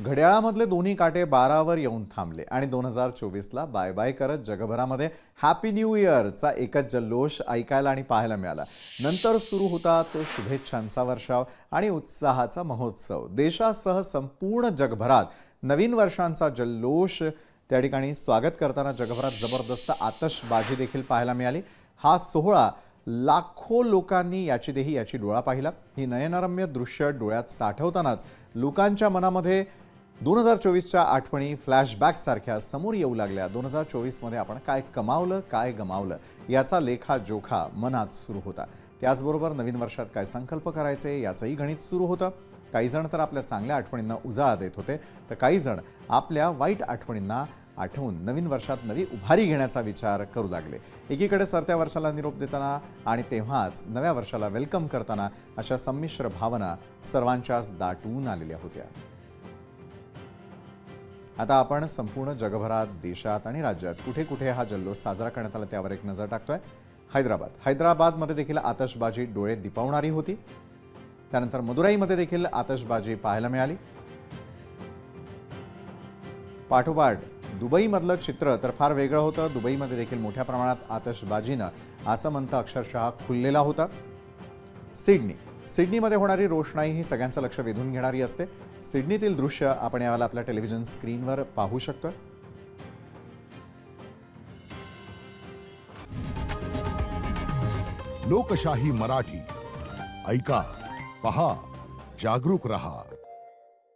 घड्याळामधले दोन्ही काटे 12वर येऊन थांबले आणि 2024ला बाय बाय करत जगभरामध्ये हॅपी न्यू इयरचा एकच जल्लोष ऐकायला आणि पाहायला मिळाला. नंतर सुरू होता तो शुभेच्छांचा वर्षाव आणि उत्साहाचा महोत्सव. देशासह संपूर्ण जगभरात नवीन वर्षांचा जल्लोष. त्या ठिकाणी स्वागत करताना जगभरात जबरदस्त आतषबाजी देखील पाहायला मिळाली. हा सोहळा लाखो लोकांनी याची डोळा पाहिला. ही नयनरम्य दृश्य डोळ्यात साठवतानाच लोकांच्या मनामध्ये 2024च्या आठवणी फ्लॅशबॅक सारख्या समोर येऊ लागल्या. 2024मध्ये आपण काय कमावलं, काय गमावलं याचा लेखाजोखा मनात सुरू होता. त्याचबरोबर नवीन वर्षात काय संकल्प करायचे याचंही गणित सुरू होतं. काही जण तर आपल्या चांगल्या आठवणींना उजाळा देत होते, तर काही जण आपल्या वाईट आठवणींना आठवून नवीन वर्षात नवी उभारी घेण्याचा विचार करू लागले. एकीकडे सरत्या वर्षाला निरोप देताना आणि तेव्हाच नव्या वर्षाला वेलकम करताना अशा संमिश्र भावना सर्वांच्याच दाटून आलेल्या होत्या. आता आपण संपूर्ण जगभरात, देशात आणि राज्यात कुठे कुठे हा जल्लोष साजरा करण्यात आला त्यावर एक नजर टाकतोय. हैदराबादमध्ये देखील आतषबाजी डोळे दिपवणारी होती. त्यानंतर मदुराईमध्ये देखील आतषबाजी पाहायला मिळाली. दुबई दुबईमधलं चित्र तर फार वेगळं होतं. दुबईमध्ये देखील मोठ्या प्रमाणात आतषबाजीनं आसमंत अक्षरशः खुललेला होता. सिडनीमध्ये होणारी रोषणाई ही सगळ्यांचं लक्ष वेधून घेणारी असते. सिडनीतील दृश्य आपण यावेळेला आपल्या टेलिव्हिजन स्क्रीनवर पाहू शकतो. लोकशाही मराठी ऐका, पहा, जागरूक रहा.